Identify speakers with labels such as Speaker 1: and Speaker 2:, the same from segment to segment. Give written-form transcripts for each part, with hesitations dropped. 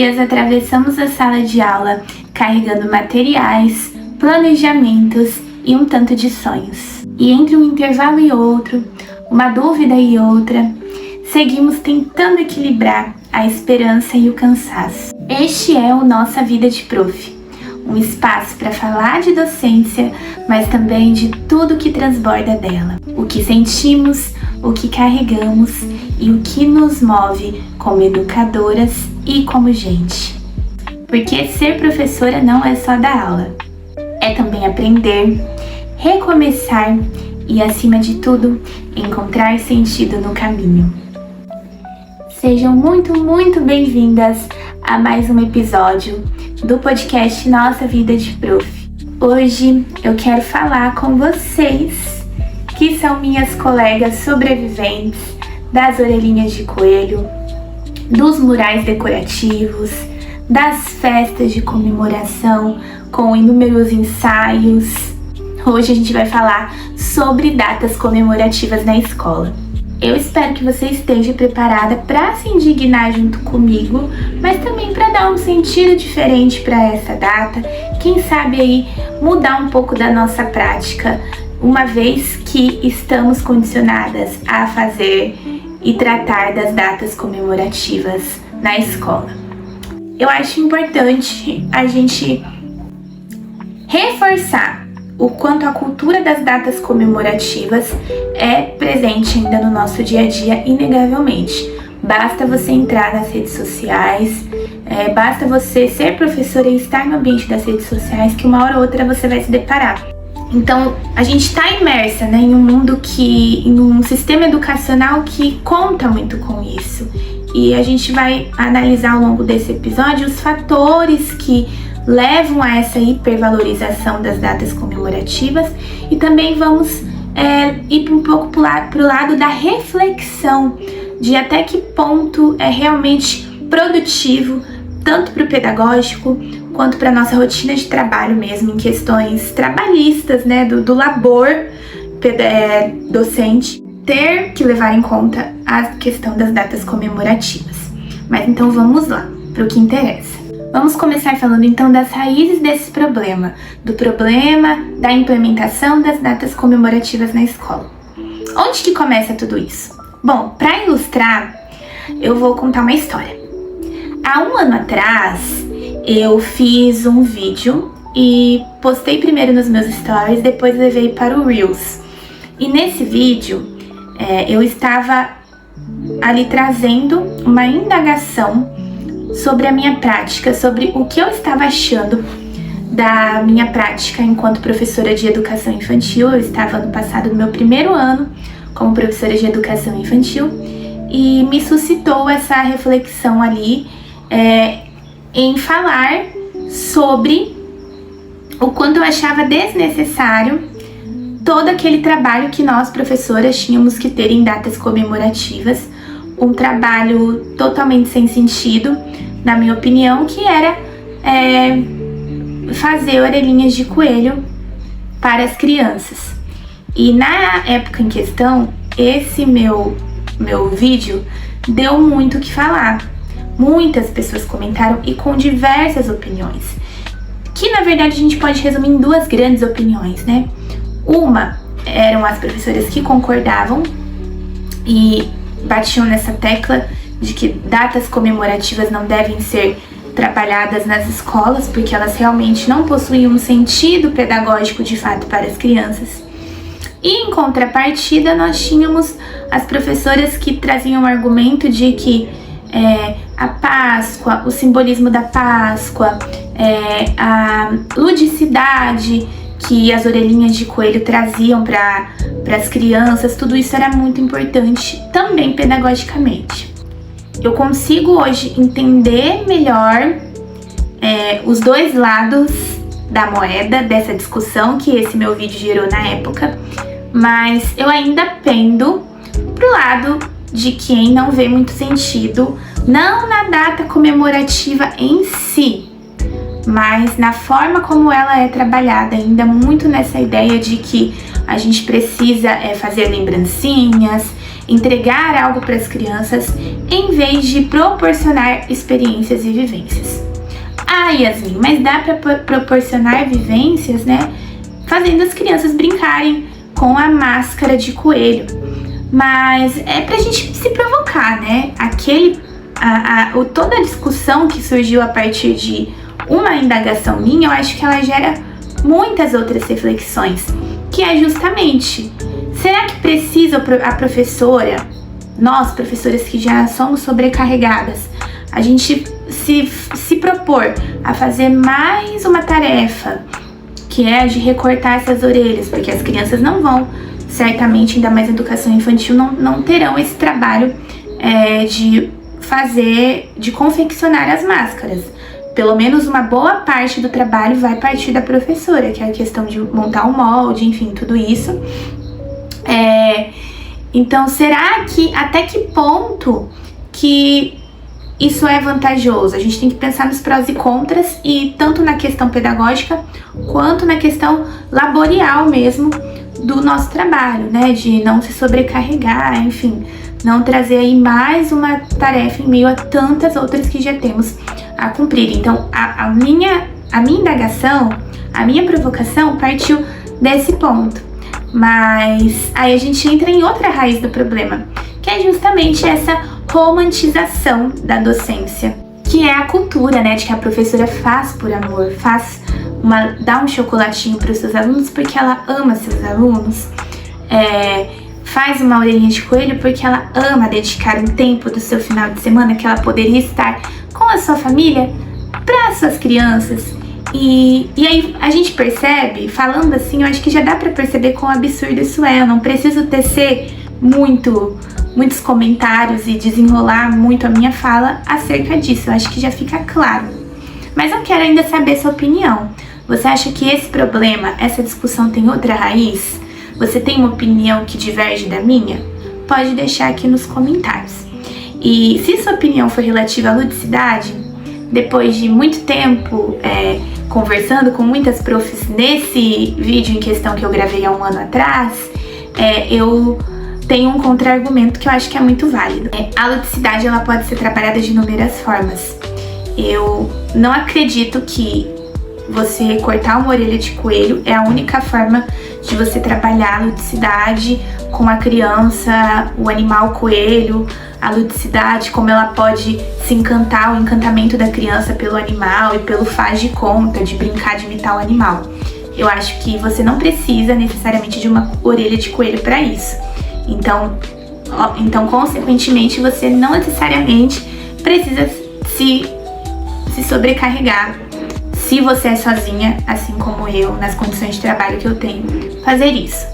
Speaker 1: dias atravessamos a sala de aula carregando materiais, planejamentos e um tanto de sonhos. E entre um intervalo e outro, uma dúvida e outra, seguimos tentando equilibrar a esperança e o cansaço. Este é o Nossa Vida de Prof, um espaço para falar de docência, mas também de tudo que transborda dela. O que sentimos, o que carregamos e o que nos move como educadoras e como gente. Porque ser professora não é só dar aula, é também aprender, recomeçar e, acima de tudo, encontrar sentido no caminho. Sejam muito bem-vindas a mais um episódio do podcast Nossa Vida de Prof. Hoje eu quero falar com vocês, que são minhas colegas sobreviventes das orelhinhas de coelho, dos murais decorativos, das festas de comemoração com inúmeros ensaios. Hoje a gente vai falar sobre datas comemorativas na escola. Eu espero que você esteja preparada para se indignar junto comigo, mas também para dar um sentido diferente para essa data. Quem sabe aí mudar um pouco da nossa prática, uma vez que estamos condicionadas a fazer e tratar das datas comemorativas na escola. Eu acho importante a gente reforçar o quanto a cultura das datas comemorativas é presente ainda no nosso dia a dia, inegavelmente. Basta você entrar nas redes sociais, basta você ser professora e estar no ambiente das redes sociais, que uma hora ou outra você vai se deparar. Então, a gente está imersa, em um mundo em um sistema educacional que conta muito com isso. E a gente vai analisar ao longo desse episódio os fatores que levam a essa hipervalorização das datas comemorativas e também vamos ir um pouco para o lado da reflexão de até que ponto é realmente produtivo, tanto para o pedagógico quanto para a nossa rotina de trabalho mesmo, em questões trabalhistas, do labor docente, ter que levar em conta a questão das datas comemorativas. Mas então vamos lá, para o que interessa. Vamos começar falando então das raízes desse problema, do problema da implementação das datas comemorativas na escola. Onde que começa tudo isso? Bom, para ilustrar, eu vou contar uma história. Há um ano atrás, eu fiz um vídeo e postei primeiro nos meus stories, depois levei para o Reels. E nesse vídeo, eu estava ali trazendo uma indagação sobre a minha prática, sobre o que eu estava achando da minha prática enquanto professora de educação infantil. Eu estava no passado no meu primeiro ano como professora de educação infantil e me suscitou essa reflexão ali em falar sobre o quanto eu achava desnecessário todo aquele trabalho que nós, professoras, tínhamos que ter em datas comemorativas, um trabalho totalmente sem sentido, na minha opinião, que era fazer orelhinhas de coelho para as crianças. E na época em questão, esse meu vídeo deu muito o que falar. Muitas pessoas comentaram e com diversas opiniões, que na verdade a gente pode resumir em duas grandes opiniões, Uma eram as professoras que concordavam e batiam nessa tecla de que datas comemorativas não devem ser trabalhadas nas escolas, porque elas realmente não possuem um sentido pedagógico de fato para as crianças. E em contrapartida, nós tínhamos as professoras que traziam o argumento de que a Páscoa, o simbolismo da Páscoa, a ludicidade que as orelhinhas de coelho traziam para as crianças, tudo isso era muito importante também pedagogicamente. Eu consigo hoje entender melhor os dois lados da moeda dessa discussão que esse meu vídeo gerou na época, mas eu ainda pendo pro lado de quem não vê muito sentido, não na data comemorativa em si, mas na forma como ela é trabalhada, ainda muito nessa ideia de que a gente precisa fazer lembrancinhas, entregar algo para as crianças em vez de proporcionar experiências e vivências. Ah, Yasmin, mas dá para proporcionar vivências, né? Fazendo as crianças brincarem com a máscara de coelho. Mas é pra gente se provocar, né? Toda a discussão que surgiu a partir de uma indagação minha, eu acho que ela gera muitas outras reflexões, que é justamente, será que precisa a professora, nós professoras que já somos sobrecarregadas, a gente se propor a fazer mais uma tarefa, que é a de recortar essas orelhas, porque as crianças não vão, certamente, ainda mais educação infantil, não terão esse trabalho de confeccionar as máscaras. Pelo menos uma boa parte do trabalho vai partir da professora, que é a questão de montar o molde, enfim, tudo isso. Então, será que, até que ponto que isso é vantajoso? A gente tem que pensar nos prós e contras, e tanto na questão pedagógica, quanto na questão laborial mesmo do nosso trabalho, né? De não se sobrecarregar, enfim, não trazer aí mais uma tarefa em meio a tantas outras que já temos a cumprir. Então, a minha indagação, a minha provocação partiu desse ponto. Mas aí a gente entra em outra raiz do problema, que é justamente essa romantização da docência, que é a cultura, né, de que a professora faz por amor, dá um chocolatinho para os seus alunos porque ela ama seus alunos, faz uma orelhinha de coelho porque ela ama dedicar um tempo do seu final de semana que ela poderia estar com a sua família para suas crianças. E aí a gente percebe, falando assim, eu acho que já dá para perceber quão absurdo isso é. Eu não preciso tecer muitos comentários e desenrolar muito a minha fala acerca disso. Eu acho que já fica claro. Mas eu quero ainda saber sua opinião. Você acha que esse problema, essa discussão tem outra raiz? Você tem uma opinião que diverge da minha? Pode deixar aqui nos comentários. E se sua opinião for relativa à ludicidade, depois de muito tempo conversando com muitas profs nesse vídeo em questão que eu gravei há um ano atrás, eu tenho um contra-argumento que eu acho que é muito válido. A ludicidade, ela pode ser trabalhada de inúmeras formas. Eu não acredito que você cortar uma orelha de coelho é a única forma de você trabalhar a ludicidade com a criança, o animal coelho, a ludicidade, como ela pode se encantar, o encantamento da criança pelo animal e pelo faz de conta, de brincar de imitar o animal. Eu acho que você não precisa necessariamente de uma orelha de coelho para isso. Então, consequentemente, você não necessariamente precisa se sobrecarregar, se você é sozinha, assim como eu, nas condições de trabalho que eu tenho, fazer isso.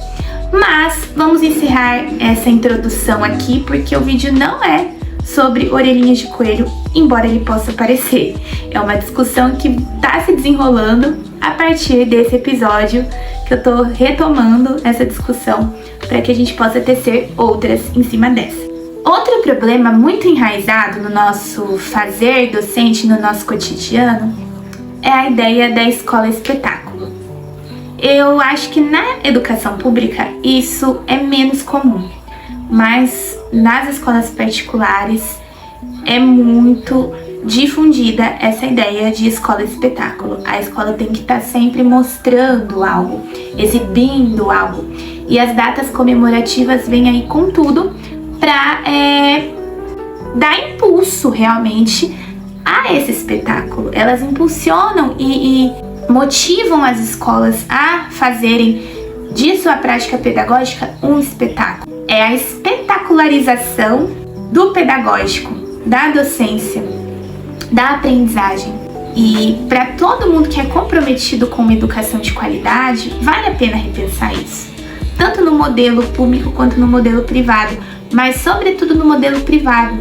Speaker 1: Mas vamos encerrar essa introdução aqui, porque o vídeo não é sobre orelhinhas de coelho, embora ele possa parecer. É uma discussão que está se desenrolando a partir desse episódio, que eu tô retomando essa discussão para que a gente possa tecer outras em cima dessa. Outro problema muito enraizado no nosso fazer docente, no nosso cotidiano, é a ideia da escola espetáculo. Eu acho que na educação pública isso é menos comum, mas nas escolas particulares é muito difundida essa ideia de escola espetáculo. A escola tem que estar sempre mostrando algo, exibindo algo, e as datas comemorativas vêm aí com tudo para dar impulso realmente a esse espetáculo. Elas impulsionam e motivam as escolas a fazerem de sua prática pedagógica um espetáculo. É a espetacularização do pedagógico, da docência, da aprendizagem. E para todo mundo que é comprometido com uma educação de qualidade, vale a pena repensar isso. Tanto no modelo público quanto no modelo privado, mas sobretudo no modelo privado.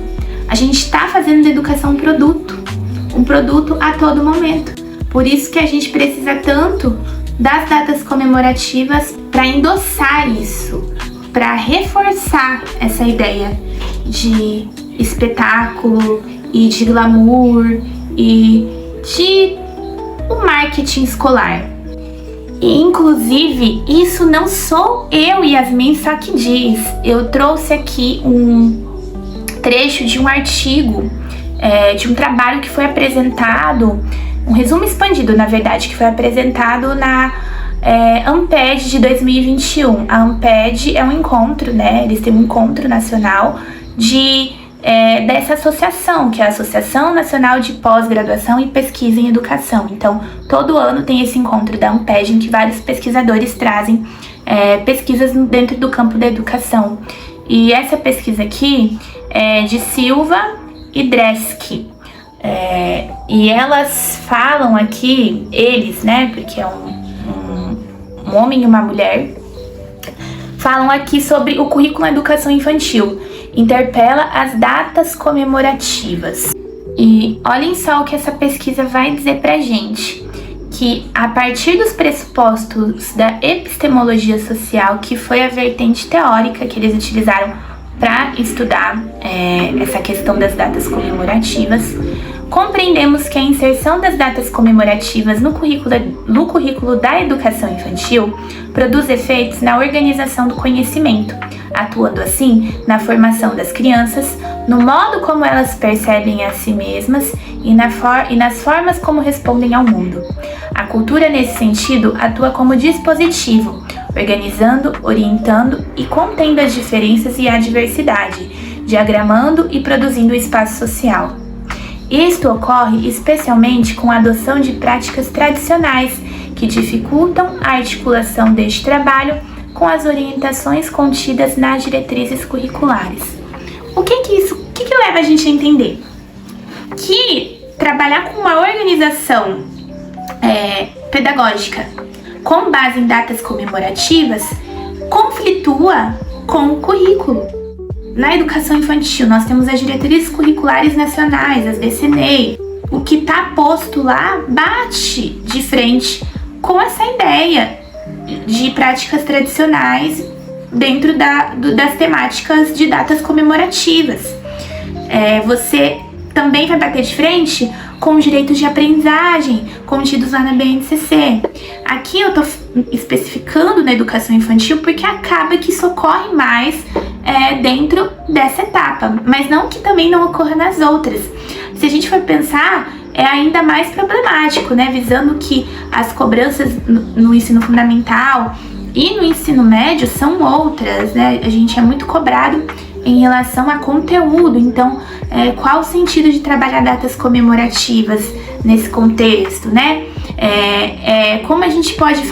Speaker 1: A gente está fazendo da educação um produto a todo momento. Por isso que a gente precisa tanto das datas comemorativas para endossar isso, para reforçar essa ideia de espetáculo e de glamour e de um marketing escolar. E, inclusive, isso não sou eu, Yasmin, só que diz. Eu trouxe aqui um trecho de um artigo, de um trabalho que foi apresentado, um resumo expandido, na verdade, que foi apresentado na ANPED de 2021. A ANPED é um encontro, né? Eles têm um encontro nacional dessa associação, que é a Associação Nacional de Pós-Graduação e Pesquisa em Educação. Então, todo ano tem esse encontro da ANPED, em que vários pesquisadores trazem pesquisas dentro do campo da educação. E essa pesquisa aqui é de Silva e Dreske. E elas falam aqui, eles, né, porque é um homem e uma mulher, falam aqui sobre o currículo da educação infantil. Interpela as datas comemorativas. E olhem só o que essa pesquisa vai dizer pra gente, que a partir dos pressupostos da epistemologia social, que foi a vertente teórica que eles utilizaram para estudar essa questão das datas comemorativas, compreendemos que a inserção das datas comemorativas no currículo da educação infantil produz efeitos na organização do conhecimento, atuando assim na formação das crianças, no modo como elas percebem a si mesmas e nas formas como respondem ao mundo. A cultura, nesse sentido, atua como dispositivo, organizando, orientando e contendo as diferenças e a diversidade, diagramando e produzindo o espaço social. Isto ocorre especialmente com a adoção de práticas tradicionais que dificultam a articulação deste trabalho com as orientações contidas nas diretrizes curriculares. O que leva a gente a entender? Que trabalhar com uma organização pedagógica com base em datas comemorativas conflitua com o currículo. Na educação infantil, nós temos as diretrizes curriculares nacionais, as DCNEI. O que está posto lá bate de frente com essa ideia de práticas tradicionais dentro das temáticas de datas comemorativas. Você também vai bater de frente com os direitos de aprendizagem contidos lá na BNCC. Aqui eu estou especificando na educação infantil porque acaba que isso ocorre mais dentro dessa etapa, mas não que também não ocorra nas outras. Se a gente for pensar, é ainda mais problemático, né? Visando que as cobranças no ensino fundamental e no ensino médio são outras, né? A gente é muito cobrado em relação a conteúdo, então qual o sentido de trabalhar datas comemorativas nesse contexto, né? Como a gente pode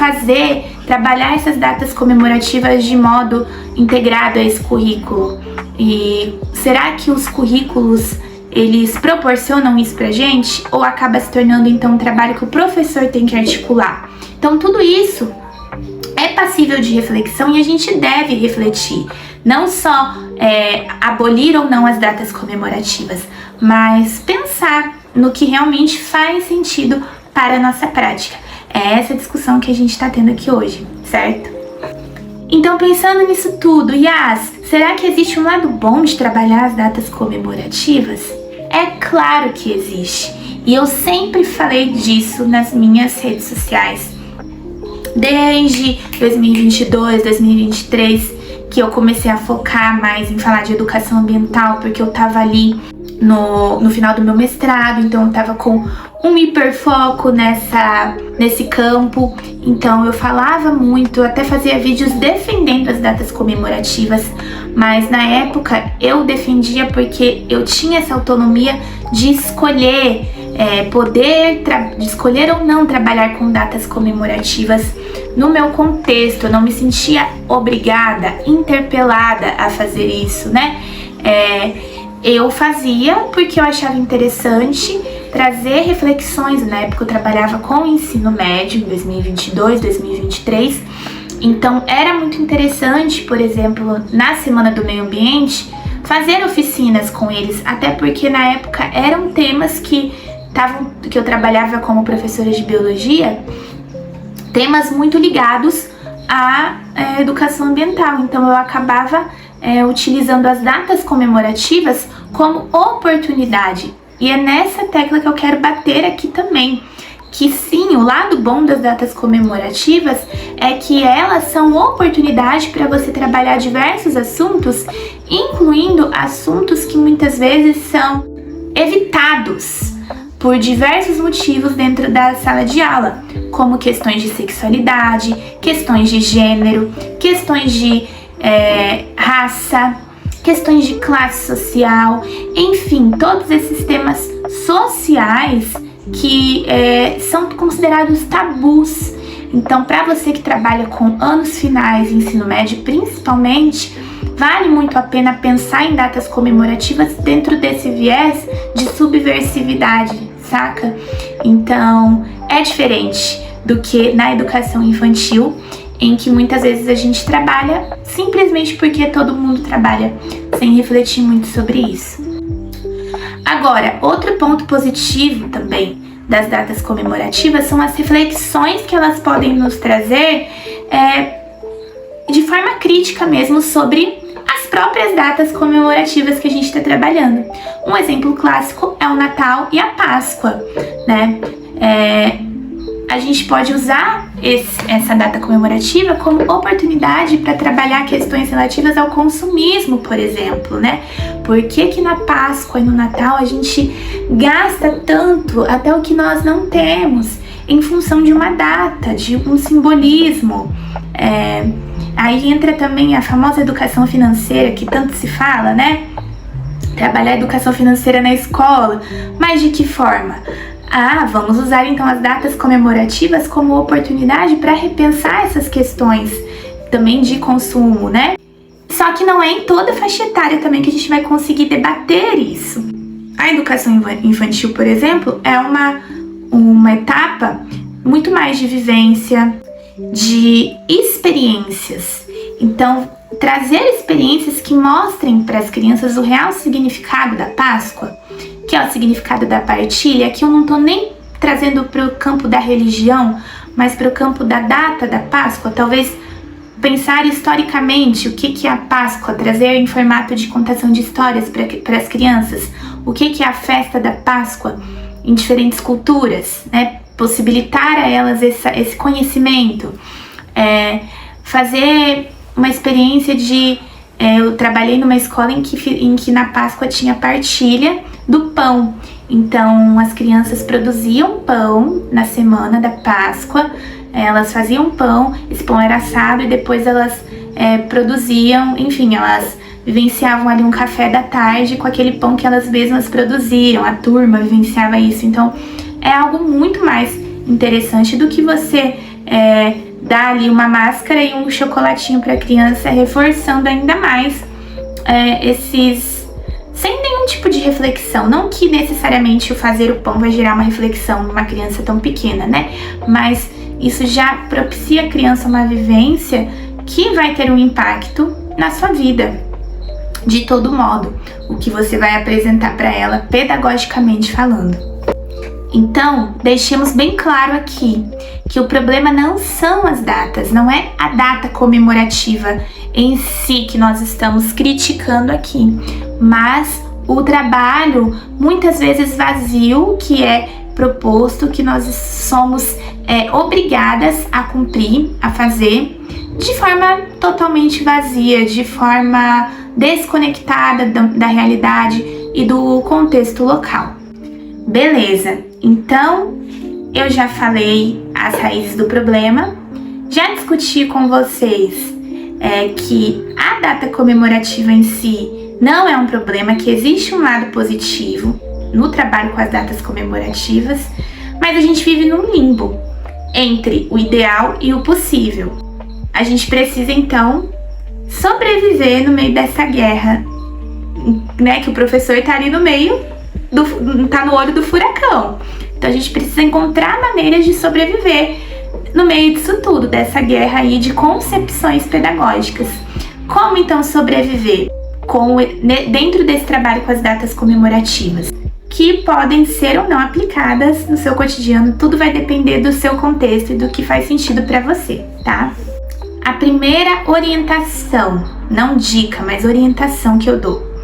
Speaker 1: trabalhar essas datas comemorativas de modo integrado a esse currículo? E será que os currículos eles proporcionam isso pra gente? Ou acaba se tornando então um trabalho que o professor tem que articular? Então tudo isso é passível de reflexão e a gente deve refletir. Não só abolir ou não as datas comemorativas, mas pensar no que realmente faz sentido para a nossa prática. É essa discussão que a gente está tendo aqui hoje, certo? Então, pensando nisso tudo, Yas, será que existe um lado bom de trabalhar as datas comemorativas? É claro que existe. E eu sempre falei disso nas minhas redes sociais. Desde 2022, 2023, que eu comecei a focar mais em falar de educação ambiental, porque eu tava ali no final do meu mestrado, então eu tava com um hiperfoco nesse campo, então eu falava muito, até fazia vídeos defendendo as datas comemorativas, mas na época eu defendia porque eu tinha essa autonomia de escolher, de escolher ou não trabalhar com datas comemorativas no meu contexto. Eu não me sentia obrigada, interpelada a fazer isso, né? Eu fazia porque eu achava interessante trazer reflexões. Na época eu trabalhava com o ensino médio, em 2022, 2023. Então era muito interessante, por exemplo, na Semana do Meio Ambiente, fazer oficinas com eles, até porque na época eram temas que eu trabalhava como professora de biologia, temas muito ligados à educação ambiental. Então eu acabava utilizando as datas comemorativas como oportunidade. E é nessa tecla que eu quero bater aqui também, que sim, o lado bom das datas comemorativas é que elas são oportunidade para você trabalhar diversos assuntos, incluindo assuntos que muitas vezes são evitados por diversos motivos dentro da sala de aula, como questões de sexualidade, questões de gênero, questões de raça, questões de classe social, enfim, todos esses temas sociais que são considerados tabus. Então, para você que trabalha com anos finais, ensino médio principalmente, vale muito a pena pensar em datas comemorativas dentro desse viés de subversividade, saca? Então, é diferente do que na educação infantil, em que muitas vezes a gente trabalha simplesmente porque todo mundo trabalha, sem refletir muito sobre isso. Agora, outro ponto positivo também das datas comemorativas são as reflexões que elas podem nos trazer de forma crítica mesmo sobre as próprias datas comemorativas que a gente está trabalhando. Um exemplo clássico é o Natal e a Páscoa, né? A gente pode usar essa data comemorativa como oportunidade para trabalhar questões relativas ao consumismo, por exemplo, né? Por que na Páscoa e no Natal a gente gasta tanto até o que nós não temos em função de uma data, de um simbolismo? Aí entra também a famosa educação financeira que tanto se fala, né? Trabalhar a educação financeira na escola, mas de que forma? Vamos usar então as datas comemorativas como oportunidade para repensar essas questões também de consumo, né? Só que não é em toda faixa etária também que a gente vai conseguir debater isso. A educação infantil, por exemplo, é uma etapa muito mais de vivência, de experiências. Então, trazer experiências que mostrem para as crianças o real significado da Páscoa, que é o significado da partilha, que eu não estou nem trazendo para o campo da religião, mas para o campo da data da Páscoa. Talvez pensar historicamente o que é a Páscoa, trazer em formato de contação de histórias para as crianças, o que é a festa da Páscoa em diferentes culturas, né? Possibilitar a elas esse conhecimento, fazer uma experiência de... eu trabalhei numa escola em que na Páscoa tinha partilha do pão. Então, as crianças produziam pão na semana da Páscoa, elas faziam pão, esse pão era assado e depois elas produziam, enfim, elas vivenciavam ali um café da tarde com aquele pão que elas mesmas produziram, a turma vivenciava isso. Então, é algo muito mais interessante do que você dar ali uma máscara e um chocolatinho para a criança, reforçando ainda mais sem nenhum tipo de reflexão. Não que necessariamente o fazer o pão vai gerar uma reflexão numa criança tão pequena, né? Mas isso já propicia a criança uma vivência que vai ter um impacto na sua vida, de todo modo, o que você vai apresentar para ela pedagogicamente falando. Então, deixemos bem claro aqui que o problema não são as datas, não é a data comemorativa em si que nós estamos criticando aqui, mas o trabalho muitas vezes vazio que é proposto, que nós somos obrigadas a cumprir, a fazer, de forma totalmente vazia, de forma desconectada da realidade e do contexto local. Beleza, então eu já falei as raízes do problema, já discuti com vocês que a data comemorativa em si não é um problema, que existe um lado positivo no trabalho com as datas comemorativas, mas a gente vive num limbo entre o ideal e o possível. A gente precisa então sobreviver no meio dessa guerra, né, que o professor tá ali no meio, tá no olho do furacão. Então a gente precisa encontrar maneiras de sobreviver no meio disso tudo, dessa guerra aí de concepções pedagógicas. Como então sobreviver dentro desse trabalho com as datas comemorativas, que podem ser ou não aplicadas no seu cotidiano? Tudo vai depender do seu contexto e do que faz sentido para você, tá? A primeira orientação, não dica, mas orientação que eu dou,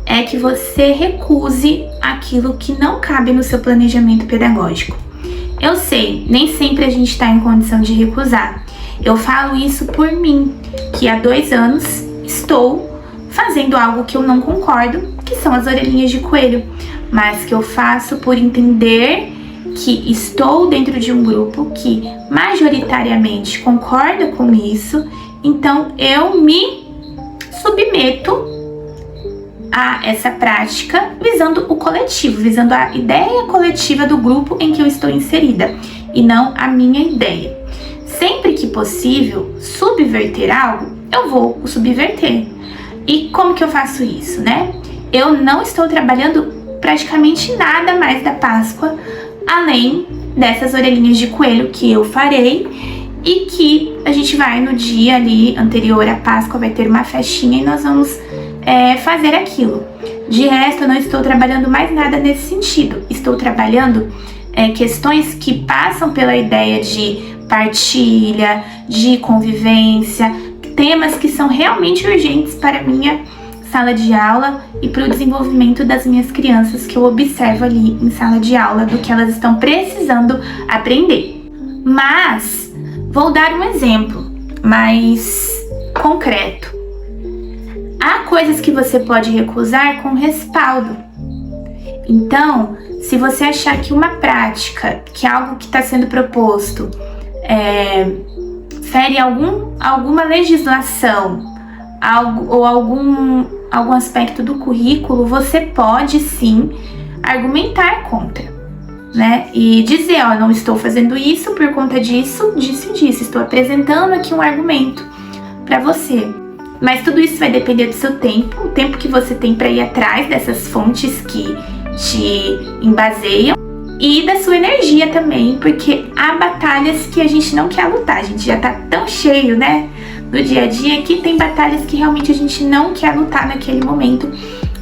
Speaker 1: é que você recuse aquilo que não cabe no seu planejamento pedagógico. Eu sei, nem sempre a gente está em condição de recusar. Eu falo isso por mim, que há 2 anos estou fazendo algo que eu não concordo, que são as orelhinhas de coelho, mas que eu faço por entender que estou dentro de um grupo que majoritariamente concorda com isso, então eu me submeto a essa prática visando o coletivo, visando a ideia coletiva do grupo em que eu estou inserida e não a minha ideia. Sempre que possível subverter algo, eu vou o subverter. E como que eu faço isso, né? Eu não estou trabalhando praticamente nada mais da Páscoa, além dessas orelhinhas de coelho que eu farei e que a gente vai no dia ali anterior à Páscoa, vai ter uma festinha e nós vamos fazer aquilo. De resto, eu não estou trabalhando mais nada nesse sentido. Estou trabalhando questões que passam pela ideia de partilha, de convivência, temas que são realmente urgentes para a minha sala de aula e para o desenvolvimento das minhas crianças que eu observo ali em sala de aula, do que elas estão precisando aprender. Mas vou dar um exemplo mais concreto. Há coisas que você pode recusar com respaldo. Então, se você achar que uma prática, que algo que está sendo proposto, fere alguma legislação ou algum aspecto do currículo, você pode sim argumentar contra, né? E dizer, ó, não estou fazendo isso por conta disso, disso e disso. Estou apresentando aqui um argumento para você. Mas tudo isso vai depender do seu tempo, o tempo que você tem para ir atrás dessas fontes que te embaseiam e da sua energia também, porque há batalhas que a gente não quer lutar, a gente já tá tão cheio, né, no dia a dia, que tem batalhas que realmente a gente não quer lutar naquele momento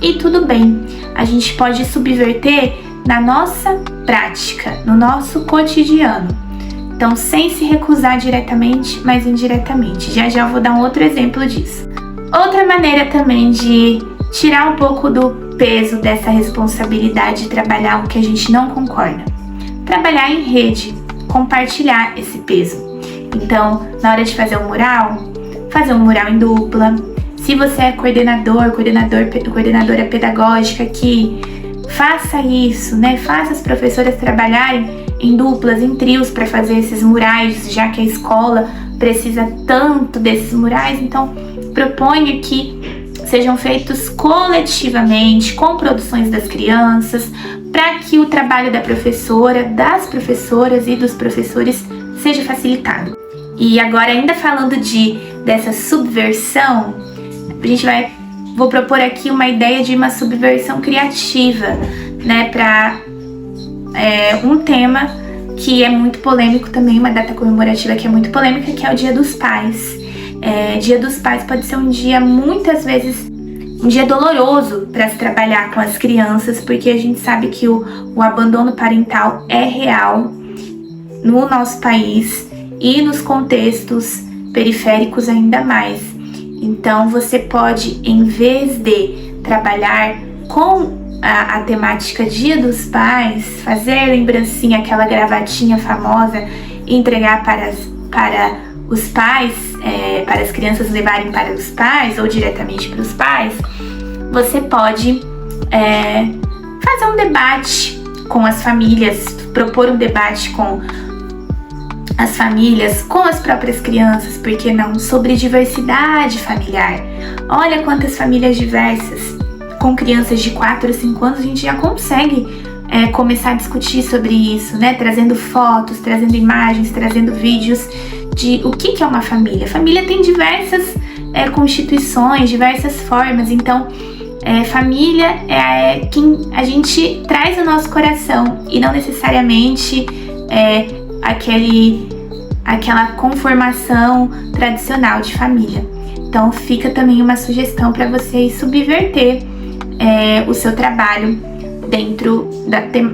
Speaker 1: e tudo bem, a gente pode subverter na nossa prática, no nosso cotidiano. Então, sem se recusar diretamente, mas indiretamente. Já já eu vou dar um outro exemplo disso. Outra maneira também de tirar um pouco do peso dessa responsabilidade de trabalhar o que a gente não concorda. Trabalhar em rede, compartilhar esse peso. Então, na hora de fazer um mural em dupla. Se você é coordenadora pedagógica aqui, faça isso, né? Faça as professoras trabalharem em duplas, em trios para fazer esses murais, já que a escola precisa tanto desses murais. Então, proponha que sejam feitos coletivamente, com produções das crianças, para que o trabalho da professora, das professoras e dos professores seja facilitado. E agora, ainda falando dessa subversão, vou propor aqui uma ideia de uma subversão criativa, né, para um tema que é muito polêmico também, uma data comemorativa que é muito polêmica, que é o Dia dos Pais. Dia dos Pais pode ser um dia, muitas vezes, um dia doloroso para se trabalhar com as crianças, porque a gente sabe que o abandono parental é real no nosso país e nos contextos periféricos ainda mais. Então, você pode, em vez de trabalhar com a temática Dia dos Pais, fazer lembrancinha, aquela gravatinha famosa, e entregar para os pais, para as crianças levarem para os pais ou diretamente para os pais, você pode fazer um debate com as famílias, propor um debate com as famílias, com as próprias crianças, por que não, sobre diversidade familiar. Olha quantas famílias diversas. Com crianças de 4 ou 5 anos, a gente já consegue começar a discutir sobre isso, né? Trazendo fotos, trazendo imagens, trazendo vídeos de o que é uma família. Família tem diversas constituições, diversas formas. Então, família é quem a gente traz no nosso coração e não necessariamente aquela conformação tradicional de família. Então, fica também uma sugestão para vocês subverter o seu trabalho dentro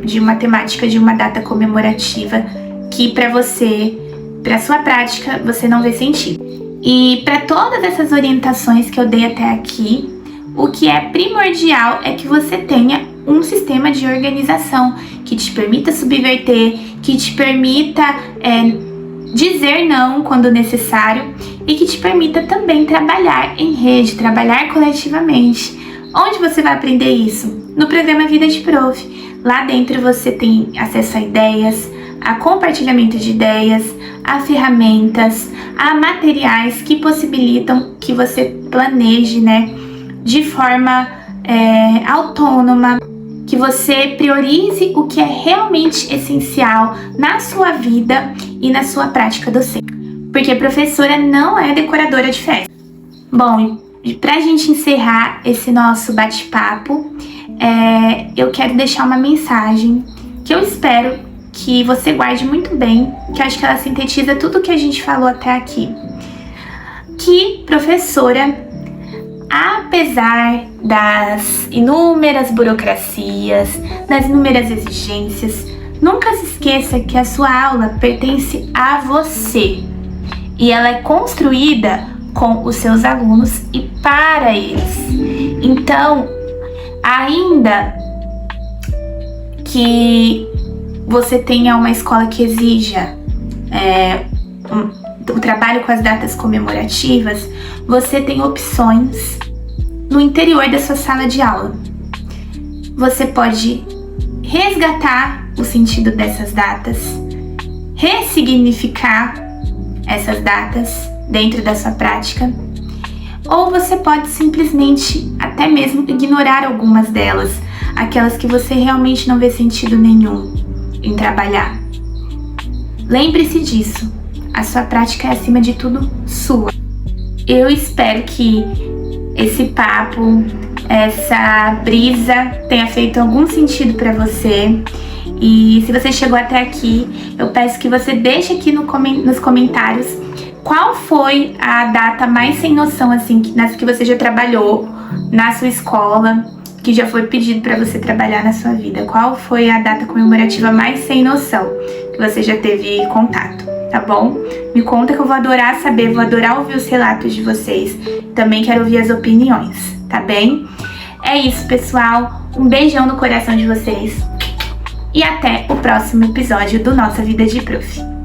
Speaker 1: de uma temática de uma data comemorativa que para a sua prática, você não vê sentido. E para todas essas orientações que eu dei até aqui, o que é primordial é que você tenha um sistema de organização que te permita subverter, que te permita dizer não quando necessário e que te permita também trabalhar em rede, trabalhar coletivamente. Onde você vai aprender isso? No programa Vida de Prof. Lá dentro você tem acesso a ideias, a compartilhamento de ideias, a ferramentas, a materiais que possibilitam que você planeje, de forma autônoma, que você priorize o que é realmente essencial na sua vida e na sua prática docente. Porque professora não é decoradora de festa. Bom, pra gente encerrar esse nosso bate-papo, eu quero deixar uma mensagem que eu espero que você guarde muito bem, que eu acho que ela sintetiza tudo que a gente falou até aqui. Que professora, apesar das inúmeras burocracias, das inúmeras exigências, nunca se esqueça que a sua aula pertence a você e ela é construída com os seus alunos e para eles. Então, ainda que você tenha uma escola que exija o trabalho com as datas comemorativas, você tem opções no interior da sua sala de aula. Você pode resgatar o sentido dessas datas, ressignificar essas datas dentro da sua prática, ou você pode simplesmente até mesmo ignorar algumas delas, aquelas que você realmente não vê sentido nenhum em trabalhar. Lembre-se disso, a sua prática é acima de tudo sua. Eu espero que esse papo, essa brisa tenha feito algum sentido para você. E se você chegou até aqui, eu peço que você deixe aqui nos comentários qual foi a data mais sem noção, assim, nessa que você já trabalhou na sua escola, que já foi pedido para você trabalhar na sua vida. Qual foi a data comemorativa mais sem noção que você já teve contato, tá bom? Me conta que eu vou adorar saber, vou adorar ouvir os relatos de vocês. Também quero ouvir as opiniões, tá bem? É isso, pessoal. Um beijão no coração de vocês. E até o próximo episódio do Nossa Vida de Prof.